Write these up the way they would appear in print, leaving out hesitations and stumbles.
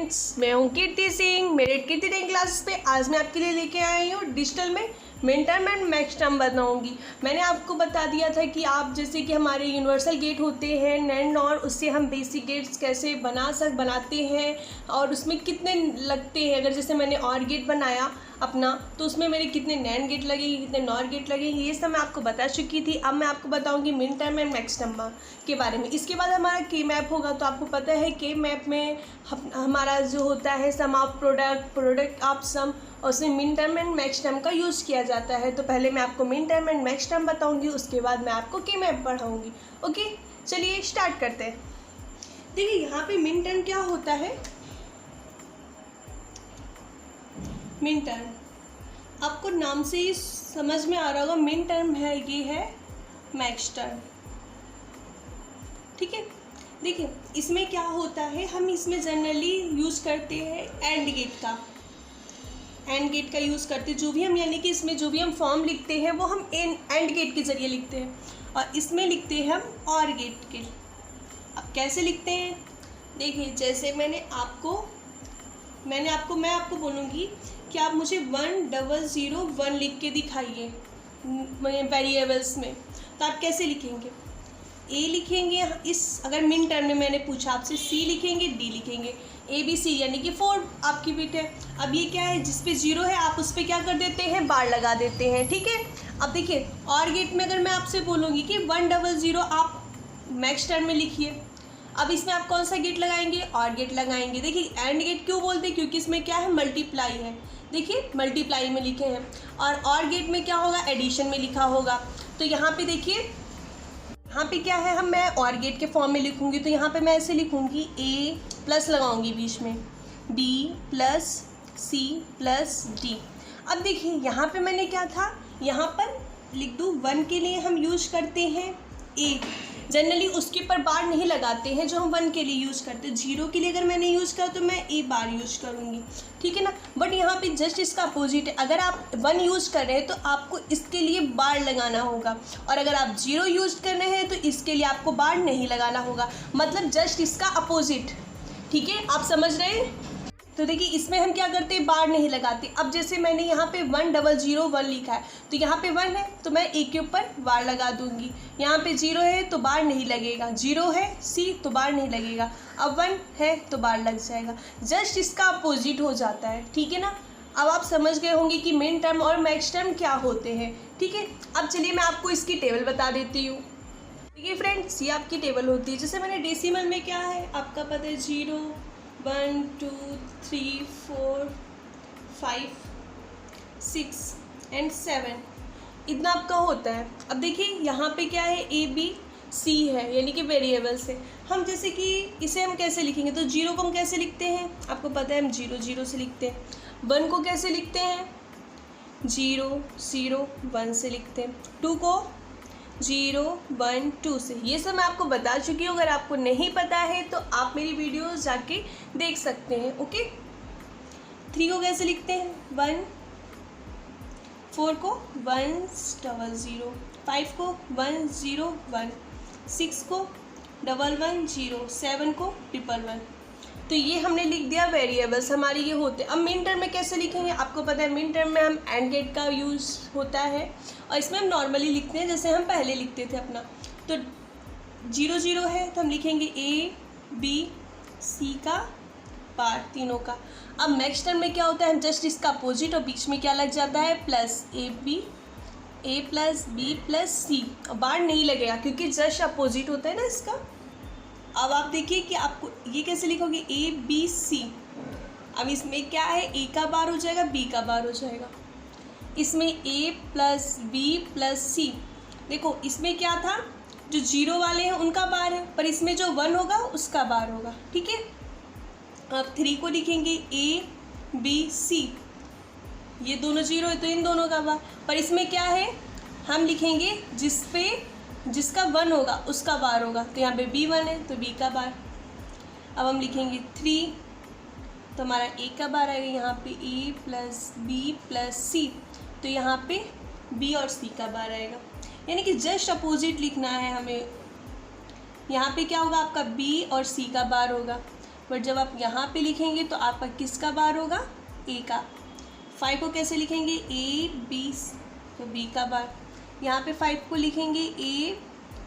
Friends, मैं हूँ कीर्ति सिंह। मेरे कीर्ति टेन क्लासेस पे आज मैं आपके लिए लेके आई हूँ डिजिटल में min term and max term बताऊँगी। मैंने आपको बता दिया था कि आप जैसे कि हमारे यूनिवर्सल गेट होते हैं नैंड और उससे हम बेसिक गेट्स कैसे बनाते हैं और उसमें कितने लगते हैं। अगर जैसे मैंने और गेट बनाया अपना तो उसमें मेरे कितने नैंड गेट लगेंगे, कितने नॉर गेट लगेंगे, ये सब मैं आपको बता चुकी थी। अब मैं आपको बताऊंगी min term and max term के बारे में। इसके बाद हमारा के मैप होगा। तो आपको पता है के मैप में हमारा जो होता है सम ऑफ प्रोडक्ट ऑफ सम, और उसमें min term and max term का यूज़ किया जाता है। तो पहले मैं आपको min term and max term बताऊँगी, उसके बाद मैं आपको के मैप पढ़ाऊँगी। ओके, चलिए स्टार्ट करते हैं। देखिए यहाँ पे मिन टर्म क्या होता है। मिन टर्म आपको नाम से ही समझ में आ रहा होगा, मिन टर्म है, ये है मैक्स टर्म। ठीक है, देखिए इसमें क्या होता है, हम इसमें जनरली यूज़ करते हैं एंड गेट का यूज़ करते हैं। जो भी हम यानी कि इसमें जो भी हम फॉर्म लिखते हैं वो हम एंड गेट के ज़रिए लिखते हैं, और इसमें लिखते हैं हम और गेट के। अब कैसे लिखते हैं, देखिए जैसे मैं आपको बोलूँगी कि आप मुझे 1001 लिख के दिखाइए वेरिएबल्स में, तो आप कैसे लिखेंगे। ए लिखेंगे अगर मिन टर्म में मैंने पूछा आपसे, सी लिखेंगे, डी लिखेंगे, ए बी सी यानी कि 4 आपकी बिट है। अब ये क्या है, जिस पे 0 है आप उस पर क्या कर देते हैं, बार लगा देते हैं। ठीक है, अब देखिए और गेट में अगर मैं आपसे बोलूँगी कि 100 आप मैक्स टर्म में लिखिए, अब इसमें आप कौन सा गेट लगाएंगे, और गेट लगाएंगे। देखिए एंड गेट क्यों बोलते हैं, क्योंकि इसमें क्या है, मल्टीप्लाई है। देखिए मल्टीप्लाई में लिखे हैं, और गेट में क्या होगा, एडिशन में लिखा होगा। तो यहाँ पे देखिए यहाँ पे क्या है, मैं और गेट के फॉर्म में लिखूंगी। तो यहाँ पे मैं ऐसे लिखूंगी, ए प्लस लगाऊंगी बीच में, B plus C plus D. अब देखिए यहाँ पे मैंने क्या था, यहाँ पर लिख दूँ 1 के लिए हम यूज करते हैं ए, जनरली उसके ऊपर बार नहीं लगाते हैं जो हम 1 के लिए यूज़ करते हैं। 0 के लिए अगर मैंने यूज़ करा तो मैं ए बार यूज़ करूँगी। ठीक है ना, बट यहाँ पे जस्ट इसका अपोजिट है। अगर आप 1 यूज़ कर रहे हैं तो आपको इसके लिए बार लगाना होगा, और अगर आप 0 यूज़ कर रहे हैं तो इसके लिए आपको बार नहीं लगाना होगा, मतलब जस्ट इसका अपोजिट। ठीक है, आप समझ रहे हैं। तो देखिए इसमें हम क्या करते हैं, बार नहीं लगाते। अब जैसे मैंने यहाँ पे 1001 लिखा है, तो यहाँ पे 1 है तो मैं ए के ऊपर बार लगा दूंगी। यहाँ पे 0 है तो बार नहीं लगेगा, 0 है सी तो बार नहीं लगेगा, अब 1 है तो बार लग जाएगा। जस्ट इसका अपोजिट हो जाता है। ठीक है ना, अब आप समझ गए होंगे कि मिन टर्म और मैक्स टर्म क्या होते हैं। ठीक है, अब चलिए मैं आपको इसकी टेबल बता देती हूँ। देखिए फ्रेंड्स, ये आपकी टेबल होती है। जैसे मैंने डेसिमल में क्या है आपका पता है, 0 1 2 3 4 5 6 एंड 7 इतना आपका होता है। अब देखिए यहाँ पे क्या है, ए बी सी है यानी कि वेरिएबल्स है। हम जैसे कि इसे हम कैसे लिखेंगे, तो 0 को हम कैसे लिखते हैं, आपको पता है हम 0 0 से लिखते हैं। 1 को कैसे लिखते हैं, 0 0 1 से लिखते हैं। 2 को 0 1 2 से। ये सब मैं आपको बता चुकी हूँ। अगर आपको नहीं पता है तो आप मेरी वीडियोस जाके देख सकते हैं। ओके, 3 को कैसे लिखते हैं, 1, 4 को 100, 5 को 101, 6 को 110, 7 को 111। तो ये हमने लिख दिया वेरिएबल्स हमारे ये होते हैं। अब मिन टर्म में कैसे लिखेंगे, आपको पता है मिन टर्म में हम एंड गेट का यूज़ होता है, और इसमें हम नॉर्मली लिखते हैं जैसे हम पहले लिखते थे अपना। तो 0 0 है तो हम लिखेंगे ए बी सी का बार, तीनों का। अब मैक्स टर्म में क्या होता है, जस्ट इसका अपोजिट, और बीच में क्या लग जाता है, प्लस ए प्लस बी प्लस सी, और बार नहीं लगेगा क्योंकि जस्ट अपोजिट होता है ना इसका। अब आप देखिए कि आपको ये कैसे लिखोगे, ए बी सी। अब इसमें क्या है, ए का बार हो जाएगा, बी का बार हो जाएगा। इसमें ए प्लस बी प्लस सी। देखो इसमें क्या था, जो 0 वाले हैं उनका बार है, पर इसमें जो 1 होगा उसका बार होगा। ठीक है, अब 3 को लिखेंगे ए बी सी, ये दोनों 0 है तो इन दोनों का बार, पर इसमें क्या है, हम लिखेंगे जिसका 1 होगा उसका बार होगा। तो यहाँ पे B1 है तो B का बार। अब हम लिखेंगे 3 तो हमारा A का बार आएगा, यहाँ पे A प्लस बी प्लस सी, तो यहाँ पे B और C का बार आएगा। यानी कि जस्ट अपोजिट लिखना है हमें। यहाँ पे क्या होगा, आपका B और C का बार होगा। बट जब आप यहाँ पे लिखेंगे तो आपका किसका बार होगा, ए का। 5 को कैसे लिखेंगे, ए बी, तो बी का बार। यहाँ पे 5 को लिखेंगे ए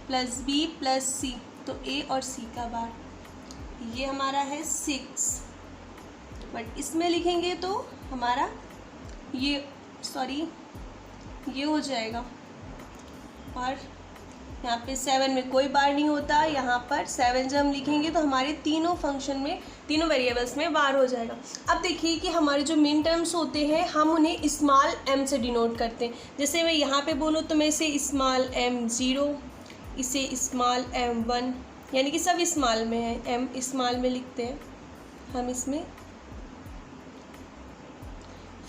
प्लस बी प्लस सी, तो ए और सी का बार। ये हमारा है 6, बट इसमें लिखेंगे तो हमारा ये हो जाएगा। और यहाँ पे 7 में कोई बार नहीं होता, यहाँ पर 7 जब हम लिखेंगे तो हमारे तीनों फंक्शन में, तीनों वेरिएबल्स में बार हो जाएगा। अब देखिए कि हमारे जो मिन टर्म्स होते हैं हम उन्हें स्मॉल m से डिनोट करते हैं। जैसे मैं यहाँ पे बोलूँ तो मैं इसे स्मॉल m0, इसे स्मॉल m1, यानी कि सब स्मॉल में है, m स्मॉल में लिखते हैं हम। इसमें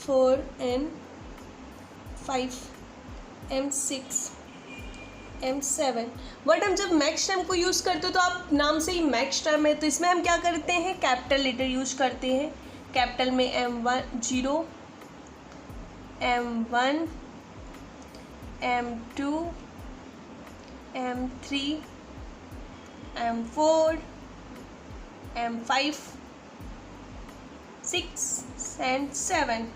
4 n 5 m6 m7, बट हम जब मैक्स टर्म को यूज़ करते हो तो आप नाम से ही मैक्स टर्म है, तो इसमें हम क्या करते हैं, कैपिटल लेटर यूज करते हैं। कैपिटल में m0 m1 m2 m3 m4 m5 6 and 7।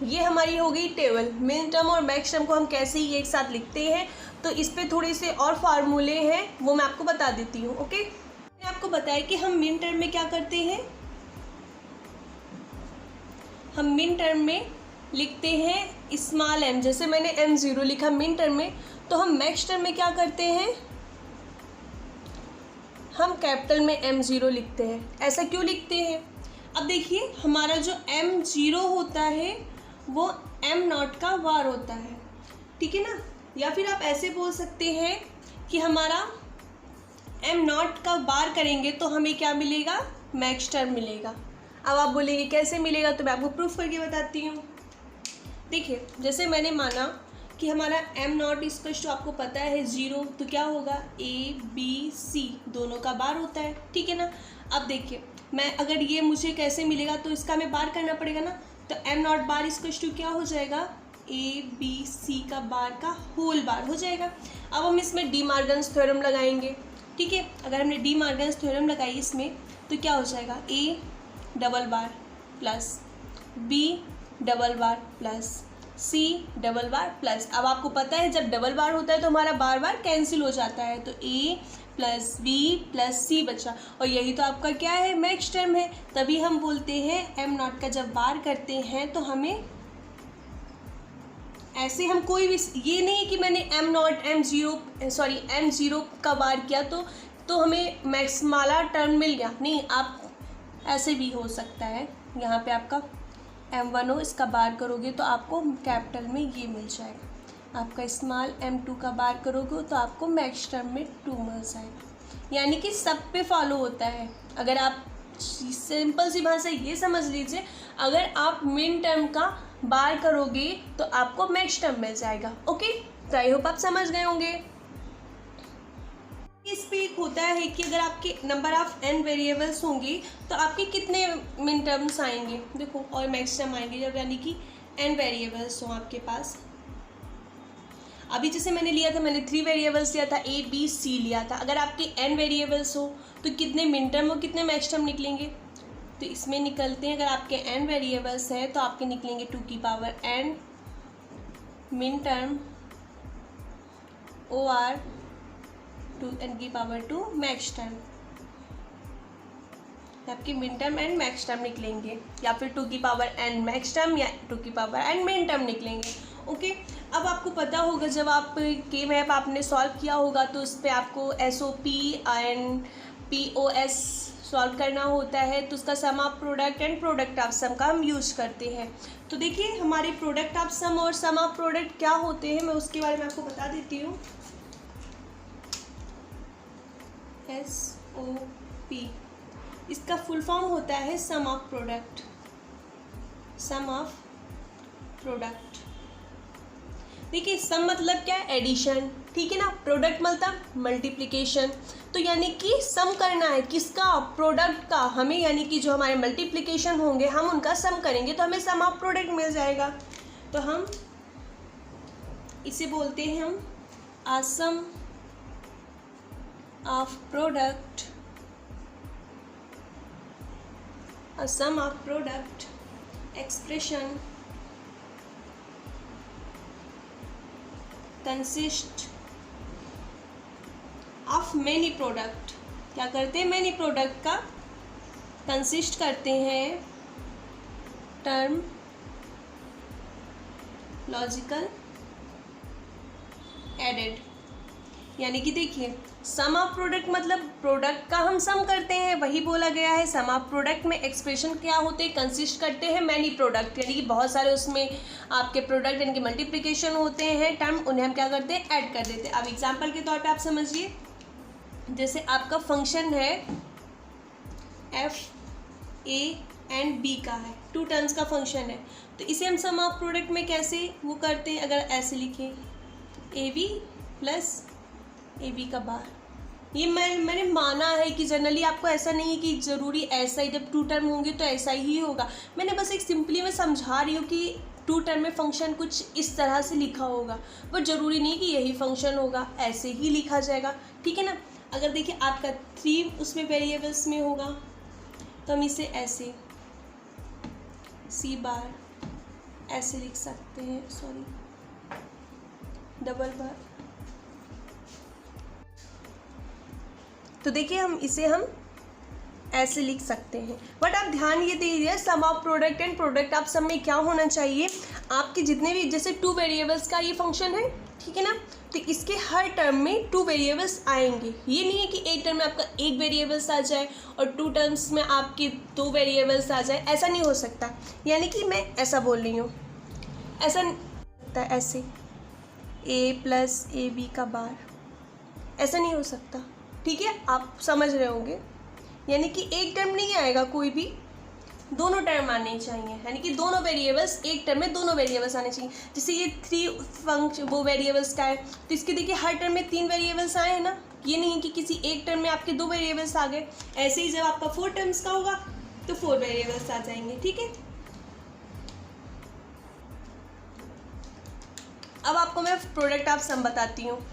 ये हमारी हो गई टेबल। मिन टर्म और मैक्स टर्म को हम कैसे ही एक साथ लिखते हैं, तो इस पे थोड़े से और फार्मूले हैं, वो मैं आपको बता देती हूँ। ओके, मैंने आपको बताया कि हम मिन टर्म में क्या करते हैं, हम मिन टर्म में लिखते हैं स्मॉल m। जैसे मैंने m0 लिखा मिन टर्म में, तो हम मैक्स टर्म में क्या करते हैं, हम कैपिटल में m0 लिखते हैं। ऐसा क्यों लिखते हैं, अब देखिए हमारा जो m0 होता है वो m0 का वार होता है, ठीक है ना। या फिर आप ऐसे बोल सकते हैं कि हमारा m0 का बार करेंगे तो हमें क्या मिलेगा, मैक्स टर्म मिलेगा। अब आप बोलेंगे कैसे मिलेगा, तो मैं आपको प्रूफ करके बताती हूँ। देखिए जैसे मैंने माना कि हमारा m0 इसका जो आपको पता है 0, तो क्या होगा, a b c दोनों का बार होता है, ठीक है ना। अब देखिए मैं अगर ये मुझे कैसे मिलेगा, तो इसका हमें बार करना पड़ेगा ना, तो m0 बार इसका जो क्या हो जाएगा, ए बी सी का बार का होल बार हो जाएगा। अब हम इसमें डी मार्गन्स थ्योरम लगाएंगे, ठीक है। अगर हमने डी मार्गन्स थ्योरम लगाई इसमें, तो क्या हो जाएगा, A double bar plus B double bar plus C double bar plus. अब आपको पता है जब डबल बार होता है तो हमारा बार बार कैंसिल हो जाता है, तो ए प्लस बी प्लस सी बचा, और यही तो आपका क्या है, मैक्स टर्म है। तभी हम बोलते हैं m0 का जब बार करते हैं तो हमें ऐसे, हम कोई भी, ये नहीं है कि मैंने m0 का बार किया तो हमें मैक्स वाला टर्म मिल गया, नहीं। आप ऐसे भी हो सकता है, यहाँ पे आपका m1 हो, इसका बार करोगे तो आपको कैपिटल में ये मिल जाएगा। आपका स्मॉल m2 का बार करोगे तो आपको मैक्स टर्म में 2 मिल जाएगा। यानी कि सब पे फॉलो होता है। अगर आप सिंपल सी भाषा ये समझ लीजिए, अगर आप मिन टर्म का बार करोगे तो आपको मैक्स टर्म मिल जाएगा। ओके, तो आई होप आप समझ गए होंगे। इस पे एक होता है कि अगर आपके नंबर ऑफ n वेरिएबल्स होंगे तो आपके कितने मिन टर्म्स आएंगे, देखो, और मैक्स टर्म आएंगे जब यानी कि n वेरिएबल्स हों आपके पास। अभी जैसे मैंने लिया था, मैंने 3 वेरिएबल्स लिया था, a b c लिया था। अगर आपके n वेरिएबल्स हो तो कितने मिन टर्म और कितने मैक्स टर्म निकलेंगे, तो इसमें निकलते हैं, अगर आपके n वेरिएबल्स हैं तो आपके निकलेंगे 2 की पावर n मिन टर्म और 2n की पावर 2 मैक्स टर्म। आपके min term and max term निकलेंगे, या फिर 2 की पावर n मैक्स टर्म या 2 की पावर n मिन टर्म निकलेंगे। ओके, अब आपको पता होगा जब आप के मैप आपने सॉल्व किया होगा तो उस पर आपको SOP एंड POS सॉल्व करना होता है, तो उसका sum of product and product of sum का हम यूज करते हैं। तो देखिए हमारे प्रोडक्ट ऑफ सम और सम ऑफ प्रोडक्ट क्या होते हैं, मैं उसके बारे में आपको बता देती हूँ। SOP इसका फुल फॉर्म होता है sum of product, sum of product. देखिए सम मतलब क्या है, एडिशन, ठीक है ना। प्रोडक्ट मतलब मल्टीप्लिकेशन। तो यानी कि सम करना है किसका, प्रोडक्ट का। हमें यानी कि जो हमारे मल्टीप्लिकेशन होंगे हम उनका सम करेंगे तो हमें सम ऑफ प्रोडक्ट मिल जाएगा। तो हम इसे बोलते हैं हम sum of product a sum of product expression consist of many product, क्या करते हैं, many product का कंसिस्ट करते हैं टर्म लॉजिकल एडेड। यानी कि देखिए सम ऑफ प्रोडक्ट मतलब प्रोडक्ट का हम सम करते हैं, वही बोला गया है। सम ऑफ प्रोडक्ट में एक्सप्रेशन क्या होते हैं, कंसिस्ट करते हैं मैनी प्रोडक्ट, यानी कि बहुत सारे उसमें आपके प्रोडक्ट यानी कि मल्टीप्लिकेशन होते हैं टर्म, उन्हें हम क्या करते हैं, ऐड कर देते हैं। अब एग्जांपल के तौर पे आप समझिए, जैसे आपका फंक्शन है एफ ए एंड बी का है, 2 टर्म्स का फंक्शन है, तो इसे हम सम ऑफ प्रोडक्ट में कैसे वो करते हैं, अगर ऐसे लिखें A B plus A B का बार। ये मैंने माना है कि जनरली आपको ऐसा नहीं है कि ज़रूरी ऐसा ही, जब 2 टर्म होंगे तो ऐसा ही होगा। मैंने बस एक सिंपली मैं समझा रही हूँ कि 2 टर्म में फंक्शन कुछ इस तरह से लिखा होगा, वो ज़रूरी नहीं कि यही फंक्शन होगा, ऐसे ही लिखा जाएगा, ठीक है ना। अगर देखिए आपका 3 उसमें वेरिएबल्स में होगा तो हम इसे ऐसे सी बार ऐसे लिख सकते हैं, सॉरी डबल बार। तो देखिए हम इसे ऐसे लिख सकते हैं, बट आप ध्यान ये दीजिए सम ऑफ प्रोडक्ट एंड प्रोडक्ट आप सब में क्या होना चाहिए, आपके जितने भी जैसे 2 वेरिएबल्स का ये फंक्शन है, ठीक है ना, तो इसके हर टर्म में 2 वेरिएबल्स आएंगे। ये नहीं है कि एक टर्म में आपका 1 वेरिएबल्स आ जाए और 2 टर्म्स में आपके 2 वेरिएबल्स आ जाए, ऐसा नहीं हो सकता। यानी कि मैं ऐसा बोल रही हूँ, ऐसा नहीं होता, ऐसे ए प्लस ए बी का बार, ऐसा नहीं हो सकता, ठीक है, आप समझ रहे होंगे। यानी कि एक टर्म नहीं आएगा कोई भी, दोनों टर्म आने चाहिए, यानी कि दोनों वेरिएबल्स एक टर्म में दोनों वेरिएबल्स आने चाहिए। जैसे ये 3 फंक्शन वो वेरिएबल्स का है, तो इसके देखिए हर टर्म में 3 वेरिएबल्स आए हैं ना, ये नहीं कि किसी एक टर्म में आपके 2 वेरिएबल्स आ गए। ऐसे ही जब आपका 4 टर्म्स का होगा तो 4 वेरिएबल्स आ जाएंगे, ठीक है। अब आपको मैं प्रोडक्ट ऑफ सम बताती हूँ।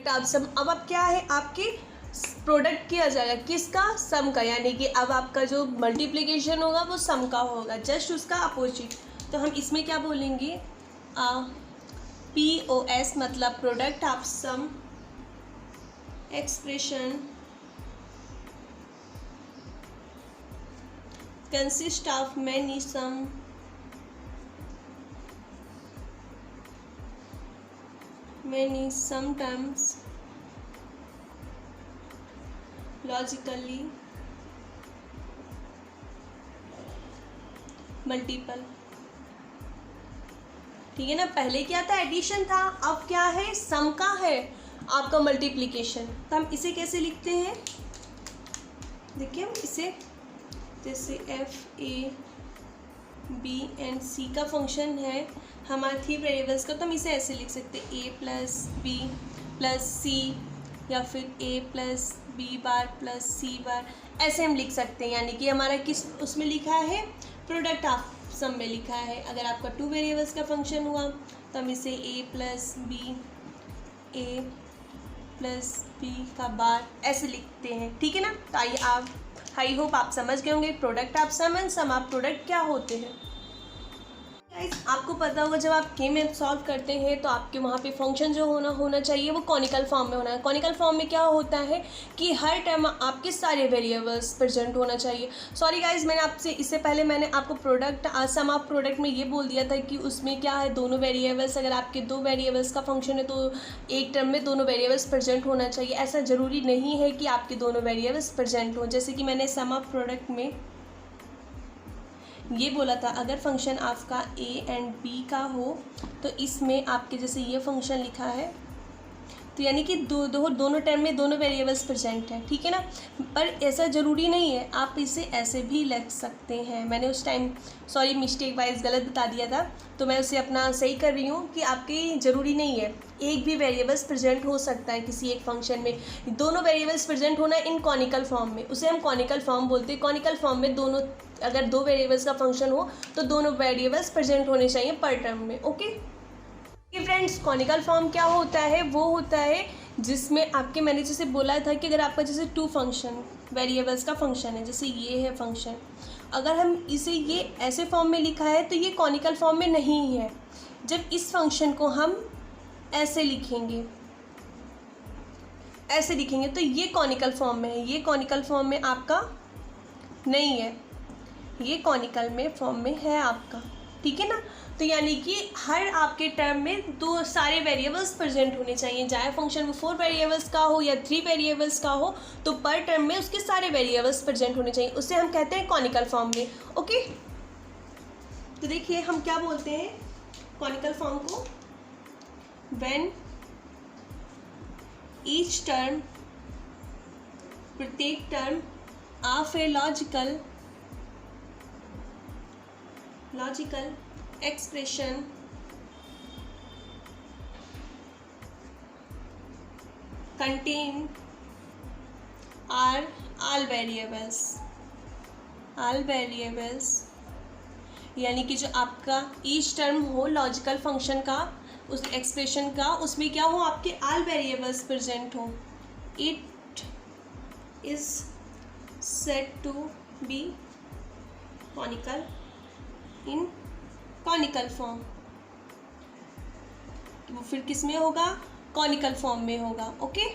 अब सम, अब आप क्या है, आपके प्रोडक्ट किया जाएगा किसका, सम का, यानी कि अब आपका जो मल्टीप्लिकेशन होगा वो सम का होगा, जस्ट उसका अपोजिट। तो हम इसमें क्या बोलेंगे, POS मतलब product of sum expression consist of many sum terms logically multiple, ठीक है ना। पहले क्या था, एडिशन था, अब क्या है, सम का है आपका मल्टीप्लिकेशन। तो हम इसे कैसे लिखते हैं, देखिए हम इसे जैसे एफ ए बी एंड सी का फंक्शन है हमारे 3 वेरिएबल्स का, तो हम इसे ऐसे लिख सकते हैं ए प्लस बी प्लस सी, या फिर ए प्लस बी बार प्लस सी बार, ऐसे हम लिख सकते हैं। यानी कि हमारा किस उसमें लिखा है, प्रोडक्ट ऑफ सम में लिखा है। अगर आपका 2 वेरिएबल्स का फंक्शन हुआ तो हम इसे ए प्लस बी का बार ऐसे लिखते हैं, ठीक है ना। तो आइए आप, आई होप आप समझ गए होंगे product of sum and sum of product क्या होते हैं। आपको पता होगा जब आप के में सॉल्व करते हैं तो आपके वहाँ पे फंक्शन जो होना चाहिए वो कॉनिकल फॉर्म में होना है। कॉनिकल फॉर्म में क्या होता है कि हर टर्म आपके सारे वेरिएबल्स प्रेजेंट होना चाहिए। सॉरी गाइज, मैंने आपसे इससे पहले मैंने आपको प्रोडक्ट सम ऑफ प्रोडक्ट में ये बोल दिया था कि उसमें क्या है, दोनों वेरिएबल्स, अगर आपके 2 वेरिएबल्स का फंक्शन है तो एक टर्म में दोनों वेरिएबल्स प्रेजेंट होना चाहिए। ऐसा ज़रूरी नहीं है कि आपके दोनों वेरिएबल्स प्रेजेंट हों। जैसे कि मैंने सम ऑफ प्रोडक्ट में ये बोला था, अगर फंक्शन आपका ए एंड बी का हो तो इसमें आपके जैसे ये फंक्शन लिखा है तो यानी कि दोनों टर्म में दोनों वेरिएबल्स प्रेजेंट हैं, ठीक है ना। पर ऐसा ज़रूरी नहीं है, आप इसे ऐसे भी लिख सकते हैं। मैंने उस टाइम सॉरी मिस्टेक वाइज गलत बता दिया था, तो मैं उसे अपना सही कर रही हूँ कि आपके ज़रूरी नहीं है, एक भी वेरिएबल्स प्रेजेंट हो सकता है किसी एक फंक्शन में। दोनों वेरिएबल्स प्रेजेंट होना इन कॉनिकल फॉर्म में, उसे हम कॉनिकल फॉर्म बोलते हैं। कॉनिकल फॉर्म में दोनों, अगर 2 वेरिएबल्स का फंक्शन हो तो दोनों वेरिएबल्स प्रेजेंट होने चाहिए पर टर्म में, ओके। कि फ्रेंड्स कॉनिकल फॉर्म क्या होता है, वो होता है जिसमें आपके, मैंने जैसे बोला था कि अगर आपका जैसे टू फंक्शन वेरिएबल्स का फंक्शन है, जैसे ये है फंक्शन, अगर हम इसे ये ऐसे फॉर्म में लिखा है तो ये कॉनिकल फॉर्म में नहीं है। जब इस फंक्शन को हम ऐसे लिखेंगे, ऐसे लिखेंगे तो ये कॉनिकल फॉर्म में है, ये कॉनिकल फॉर्म में आपका नहीं है, ये कॉनिकल में फॉर्म में है आपका, ठीक है ना। तो यानी कि हर आपके टर्म में दो सारे वेरिएबल्स प्रेजेंट होने चाहिए, चाहे फंक्शन वो 4 वेरिएबल्स का हो या 3 वेरिएबल्स का हो, तो पर टर्म में उसके सारे वेरिएबल्स प्रेजेंट होने चाहिए, उससे हम कहते हैं कॉनिकल फॉर्म में। ओके, तो देखिए हम क्या बोलते हैं कॉनिकल फॉर्म को, व्हेन ईच टर्म, प्रत्येक term of a logical expression contain are all variables यानी कि जो आपका ईच टर्म हो लॉजिकल फंक्शन का, उस एक्सप्रेशन का, उसमें क्या हो आपके ऑल वेरिएबल्स प्रेजेंट हो, it is said to be canonical in canonical form. वो फिर किस में होगा, कॉनिकल फॉर्म में होगा। ओके,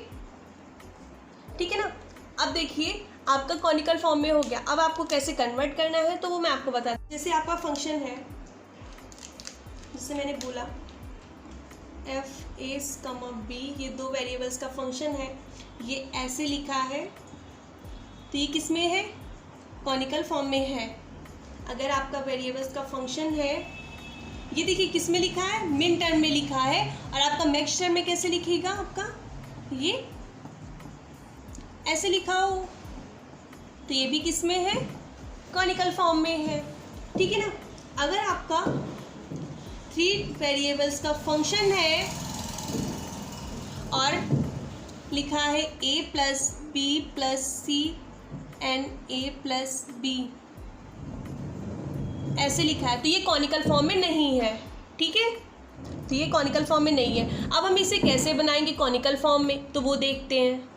ठीक है ना। अब देखिए आपका कॉनिकल फॉर्म में हो गया, अब आपको कैसे कन्वर्ट करना है तो वो मैं आपको बता दूँ। जैसे आपका फंक्शन है, जैसे मैंने बोला f(a), b, ये दो वेरिएबल्स का फंक्शन है, ये ऐसे लिखा है तो ये किस में है, कॉनिकल फॉर्म में है। अगर आपका वेरिएबल्स का फंक्शन है, ये देखिए किस में लिखा है, मिन टर्म में लिखा है, और आपका मैक्स टर्म में कैसे लिखेगा, आपका ये ऐसे लिखा हो तो ये भी किस में है, कॉनिकल फॉर्म में है, ठीक है ना। अगर आपका 3 वेरिएबल्स का फंक्शन है और लिखा है a + b + c and a + b, ऐसे लिखा है तो ये कॉनिकल फॉर्म में नहीं है, ठीक है, तो ये कॉनिकल फॉर्म में नहीं है। अब हम इसे कैसे बनाएंगे कॉनिकल फॉर्म में, तो वो देखते हैं।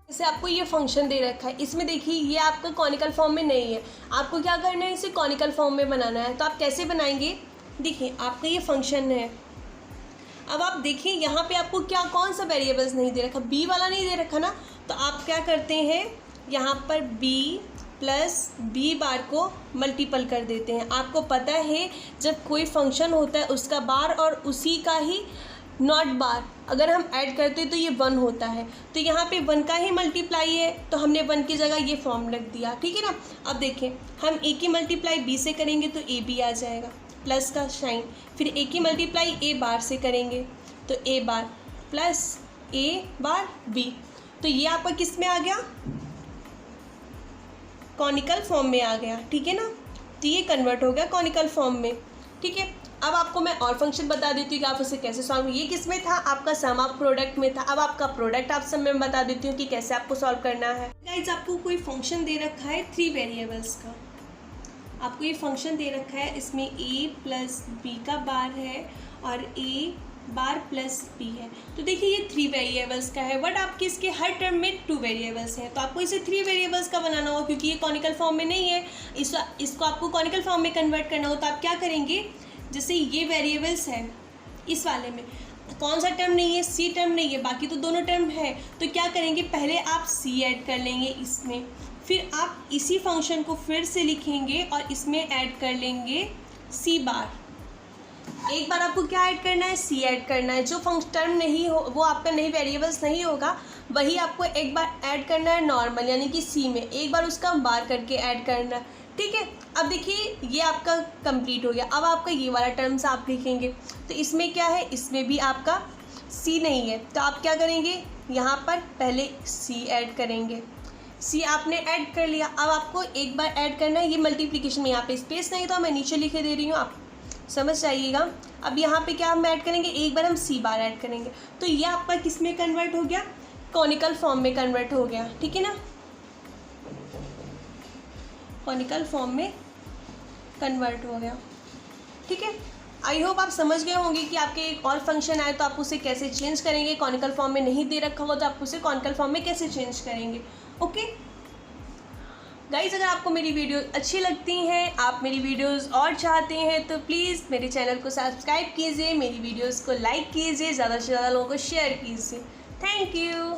जैसे आपको ये फंक्शन दे रखा है, इसमें देखिए ये आपका कॉनिकल फॉर्म में नहीं है, आपको क्या करना है, इसे कॉनिकल फॉर्म में बनाना है। तो आप कैसे बनाएंगे, देखिए आपका ये फंक्शन है, अब आप देखिए यहाँ पे आपको क्या, कौन सा वेरिएबल्स नहीं दे रखा, बी वाला नहीं दे रखा ना, तो आप क्या करते हैं, यहाँ पर b + b बार को मल्टीपल कर देते हैं। आपको पता है जब कोई फंक्शन होता है उसका बार और उसी का ही नॉट बार अगर हम ऐड करते हैं तो ये 1 होता है, तो यहाँ पे 1 का ही मल्टीप्लाई है, तो हमने 1 की जगह ये फॉर्म रख दिया, ठीक है ना। अब देखें हम a की मल्टीप्लाई b से करेंगे तो a b आ जाएगा, प्लस का साइन, फिर a की मल्टीप्लाई a बार से करेंगे तो a bar plus a bar b, तो ये आपका किस में आ गया, कॉनिकल फॉर्म में आ गया, ठीक है ना। तो ये कन्वर्ट हो गया कॉनिकल फॉर्म में, ठीक है। अब आपको मैं और फंक्शन बता देती हूँ कि आप उसे कैसे सॉल्व, ये किस में था, आपका सम ऑफ प्रोडक्ट में था। अब आपका प्रोडक्ट आप सब में बता देती हूँ कि कैसे आपको सॉल्व करना है। गाइस आपको कोई फंक्शन दे रखा है 3 वेरिएबल्स का, आपको ये फंक्शन दे रखा है, इसमें a + b का बार है और a बार + b है, तो देखिए ये 3 वेरिएबल्स का है, बट आपके इसके हर टर्म में 2 वेरिएबल्स हैं, तो आपको इसे 3 वेरिएबल्स का बनाना होगा क्योंकि ये कॉनिकल फॉर्म में नहीं है, इसको आपको कॉनिकल फॉर्म में कन्वर्ट करना हो। तो आप क्या करेंगे, जैसे ये वेरिएबल्स है, इस वाले में कौन सा टर्म नहीं है, c टर्म नहीं है, बाकी तो दोनों टर्म है, तो क्या करेंगे, पहले आप c ऐड कर लेंगे इसमें, फिर आप इसी फंक्शन को फिर से लिखेंगे और इसमें ऐड कर लेंगे c बार। एक बार आपको क्या ऐड करना है, c ऐड करना है, जो फंक्शन टर्म नहीं हो, वो आपका नहीं वेरिएबल्स नहीं होगा, वही आपको एक बार ऐड करना है नॉर्मल यानी कि c में, एक बार उसका बार करके ऐड करना, ठीक है। अब देखिए ये आपका कंप्लीट हो गया। अब आपका ये वाला टर्म्स आप लिखेंगे, तो इसमें क्या है, इसमें भी आपका c नहीं है, तो आप क्या करेंगे, यहाँ पर पहले c ऐड करेंगे, c आपने ऐड कर लिया। अब आपको एक बार ऐड करना है, ये मल्टीप्लिकेशन में यहाँ पे स्पेस नहीं तो मैं नीचे लिखे दे रही हूँ, आप समझ जाइएगा। अब यहाँ पे क्या हम ऐड करेंगे, एक बार हम c बार ऐड करेंगे, तो ये आपका किस में कन्वर्ट हो गया, कॉनिकल फॉर्म में कन्वर्ट हो गया, ठीक है ना, कॉनिकल फॉर्म में कन्वर्ट हो गया, ठीक है। आई होप आप समझ गए होंगे कि आपके एक और फंक्शन आए तो आप उसे कैसे चेंज करेंगे। कॉनिकल फॉर्म में नहीं दे रखा होगा तो आप उसे कॉनिकल फॉर्म में कैसे चेंज करेंगे। ओके गाइज, अगर आपको मेरी वीडियो अच्छी लगती हैं, आप मेरी वीडियोस और चाहते हैं तो प्लीज़ मेरे चैनल को सब्सक्राइब कीजिए, मेरी वीडियोस को लाइक कीजिए, ज़्यादा से ज़्यादा लोगों को शेयर कीजिए। Thank you.